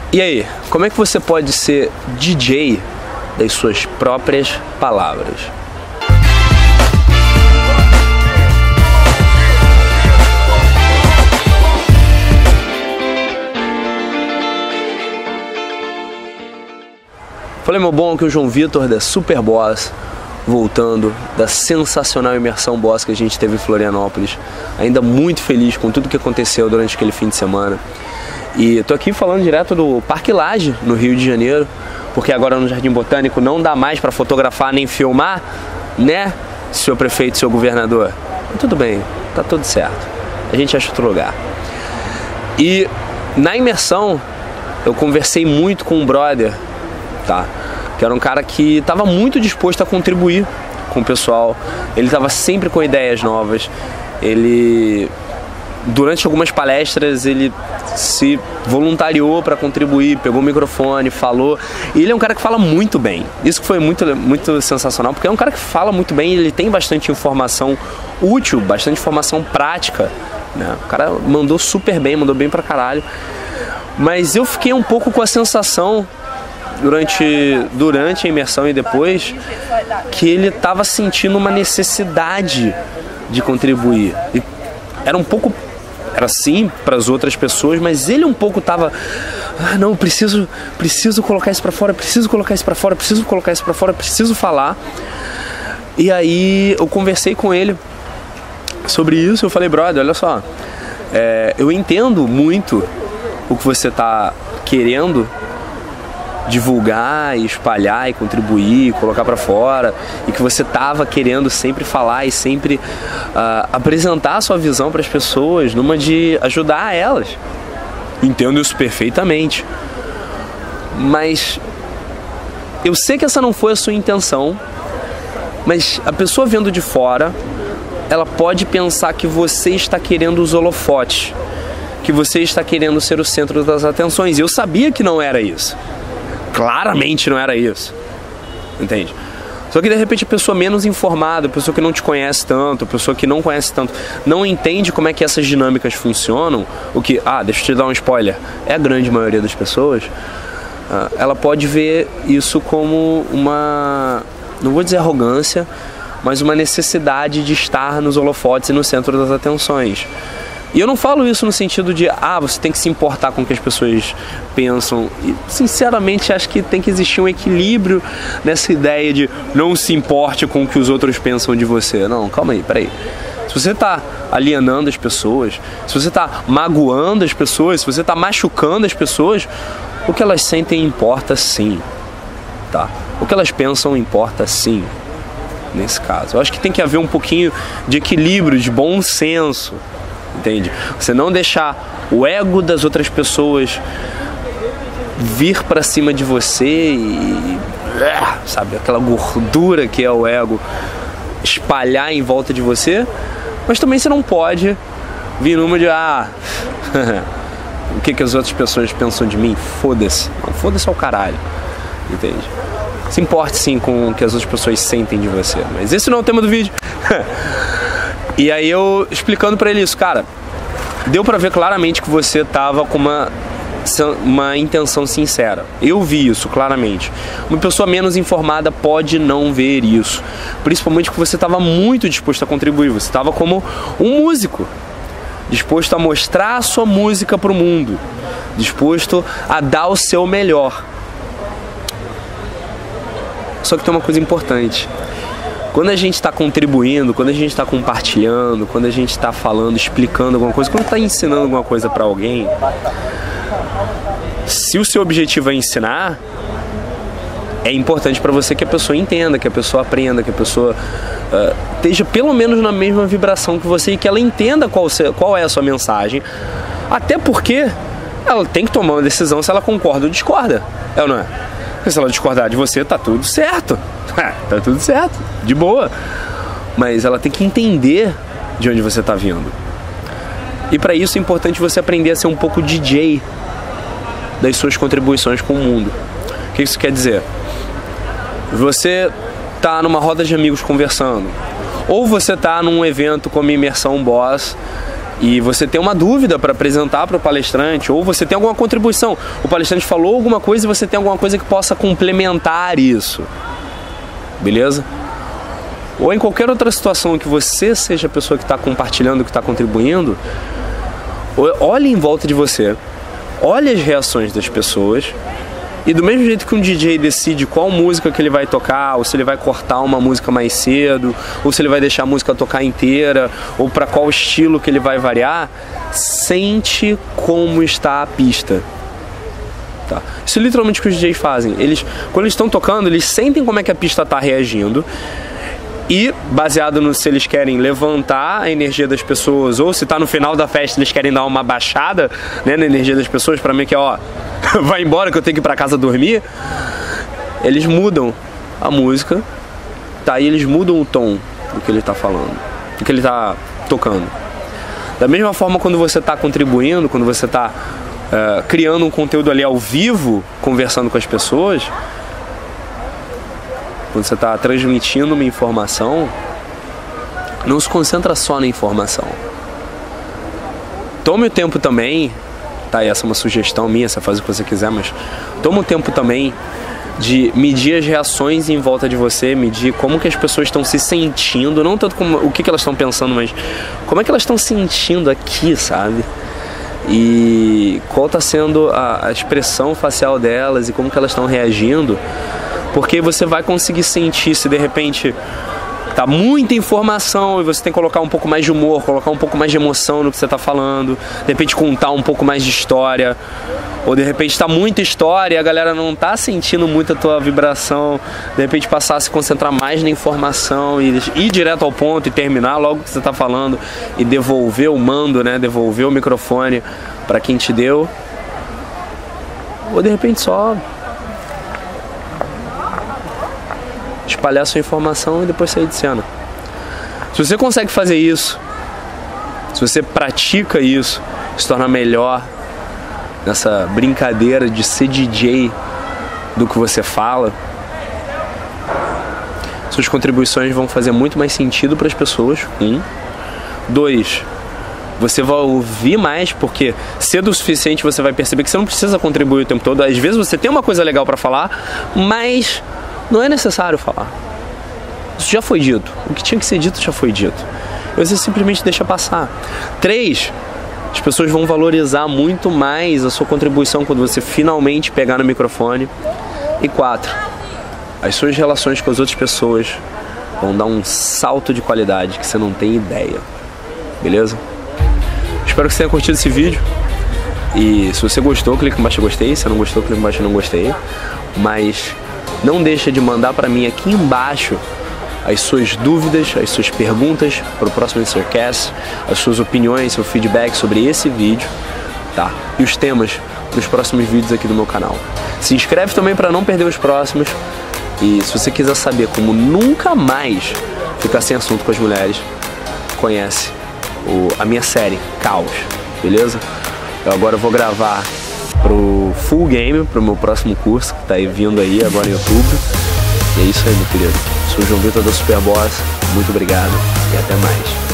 E aí, como é que você pode ser DJ das suas próprias palavras? Falei, meu bom, que o João Vitor da Super Boss, voltando da sensacional imersão Boss que a gente teve em Florianópolis. Ainda muito feliz com tudo que aconteceu durante aquele fim de semana. E tô aqui falando direto do Parque Lage, no Rio de Janeiro, porque agora no Jardim Botânico não dá mais para fotografar nem filmar, né, senhor prefeito, senhor governador? Mas tudo bem, tá tudo certo. A gente acha outro lugar. E na imersão eu conversei muito com um brother, tá? Que era um cara que estava muito disposto a contribuir com o pessoal. Ele estava sempre com ideias novas. Ele, durante algumas palestras, ele se voluntariou para contribuir, pegou o microfone, falou. E ele é um cara que fala muito bem. Isso que foi muito sensacional, porque é um cara que fala muito bem, ele tem bastante informação útil, bastante informação prática, né? O cara mandou super bem, mandou bem pra caralho. Mas eu fiquei um pouco com a sensação durante a imersão e depois, que ele estava sentindo uma necessidade de contribuir. E era assim para as outras pessoas, mas ele um pouco estava, não, preciso colocar isso para fora, preciso colocar isso para fora, preciso colocar isso para fora, preciso falar. E aí eu conversei com ele sobre isso. Eu falei, brother, olha só, eu entendo muito o que você está querendo divulgar e espalhar e contribuir, colocar para fora, e que você tava querendo sempre falar e sempre apresentar a sua visão para as pessoas, numa de ajudar elas. Entendo isso perfeitamente, mas eu sei que essa não foi a sua intenção, mas a pessoa vendo de fora, ela pode pensar que você está querendo os holofotes, que você está querendo ser o centro das atenções, e eu sabia que não era isso. Claramente não era isso, entende? Só que de repente a pessoa menos informada, a pessoa que não te conhece tanto, a pessoa que não conhece tanto, não entende como é que essas dinâmicas funcionam, o que, deixa eu te dar um spoiler, é a grande maioria das pessoas, ela pode ver isso como uma, não vou dizer arrogância, mas uma necessidade de estar nos holofotes e no centro das atenções. E eu não falo isso no sentido de, você tem que se importar com o que as pessoas pensam. E, sinceramente, acho que tem que existir um equilíbrio nessa ideia de não se importe com o que os outros pensam de você. Não, calma aí, peraí. Se você está alienando as pessoas, se você está magoando as pessoas, se você está machucando as pessoas, o que elas sentem importa sim, tá? O que elas pensam importa sim, nesse caso. Eu acho que tem que haver um pouquinho de equilíbrio, de bom senso. Entende? Você não deixar o ego das outras pessoas vir pra cima de você e, sabe, aquela gordura que é o ego espalhar em volta de você, mas também você não pode vir numa de o que as outras pessoas pensam de mim? Foda-se. Foda-se ao caralho. Entende? Se importe sim com o que as outras pessoas sentem de você, mas esse não é o tema do vídeo. E aí eu explicando pra ele isso, cara, deu pra ver claramente que você tava com uma intenção sincera. Eu vi isso claramente. Uma pessoa menos informada pode não ver isso, principalmente porque você tava muito disposto a contribuir. Você tava como um músico, disposto a mostrar a sua música pro mundo, disposto a dar o seu melhor. Só que tem uma coisa importante. Quando a gente está contribuindo, quando a gente está compartilhando, quando a gente está falando, explicando alguma coisa, quando está ensinando alguma coisa para alguém, se o seu objetivo é ensinar, é importante para você que a pessoa entenda, que a pessoa aprenda, que a pessoa esteja pelo menos na mesma vibração que você e que ela entenda qual é a sua mensagem. Até porque ela tem que tomar uma decisão se ela concorda ou discorda, é ou não é? Porque se ela discordar de você, tá tudo certo. Tá tudo certo, de boa. Mas ela tem que entender de onde você tá vindo. E para isso é importante você aprender a ser um pouco DJ das suas contribuições com o mundo. O que isso quer dizer? Você tá numa roda de amigos conversando, ou você tá num evento como Imersão Boss, e você tem uma dúvida para apresentar para o palestrante, ou você tem alguma contribuição, o palestrante falou alguma coisa e você tem alguma coisa que possa complementar isso, beleza? Ou em qualquer outra situação que você seja a pessoa que está compartilhando, que está contribuindo, olhe em volta de você, olhe as reações das pessoas, e do mesmo jeito que um DJ decide qual música que ele vai tocar, ou se ele vai cortar uma música mais cedo, ou se ele vai deixar a música tocar inteira, ou para qual estilo que ele vai variar, sente como está a pista. Tá? Isso é literalmente o que os DJs fazem. Quando eles estão tocando, eles sentem como é que a pista está reagindo, e baseado no se eles querem levantar a energia das pessoas, ou se está no final da festa eles querem dar uma baixada, né, na energia das pessoas, para mim que ó, vai embora que eu tenho que ir para casa dormir, eles mudam a música, tá? E eles mudam o tom do que ele está falando, do que ele está tocando. Da mesma forma, quando você está contribuindo, quando você está criando um conteúdo ali ao vivo, conversando com as pessoas, quando você está transmitindo uma informação, não se concentra só na informação. Tome o tempo também, tá? Essa é uma sugestão minha, você faz o que você quiser, mas toma o tempo também de medir as reações em volta de você, medir como que as pessoas estão se sentindo, não tanto como o que elas estão pensando, mas como é que elas estão sentindo aqui, sabe? E qual está sendo a expressão facial delas e como que elas estão reagindo. Porque você vai conseguir sentir se de repente tá muita informação e você tem que colocar um pouco mais de humor, colocar um pouco mais de emoção no que você tá falando, de repente contar um pouco mais de história, ou de repente tá muita história e a galera não tá sentindo muito a tua vibração, de repente passar a se concentrar mais na informação e ir direto ao ponto e terminar logo o que você tá falando e devolver o mando, né, devolver o microfone para quem te deu, ou de repente só espalhar sua informação e depois sair de cena. Se você consegue fazer isso, se você pratica isso, se torna melhor nessa brincadeira de ser DJ do que você fala, suas contribuições vão fazer muito mais sentido para as pessoas. 2, você vai ouvir mais, porque cedo o suficiente você vai perceber que você não precisa contribuir o tempo todo. Às vezes você tem uma coisa legal para falar, mas não é necessário falar. Isso já foi dito. O que tinha que ser dito já foi dito. Você simplesmente deixa passar. 3, as pessoas vão valorizar muito mais a sua contribuição quando você finalmente pegar no microfone. E 4, as suas relações com as outras pessoas vão dar um salto de qualidade que você não tem ideia. Beleza? Espero que você tenha curtido esse vídeo. E se você gostou, clique embaixo em gostei. Se não gostou, clique embaixo em não gostei. Mas não deixa de mandar para mim aqui embaixo as suas dúvidas, as suas perguntas para o próximo Insercast, as suas opiniões, seu feedback sobre esse vídeo, tá? E os temas dos próximos vídeos aqui do meu canal. Se inscreve também para não perder os próximos. E se você quiser saber como nunca mais ficar sem assunto com as mulheres, conhece a minha série Caos, beleza? Eu agora vou gravar pro Full Game, pro meu próximo curso, que tá aí vindo aí agora em outubro. E é isso aí, meu querido. Sou o João Vitor da Superboss. Muito obrigado e até mais.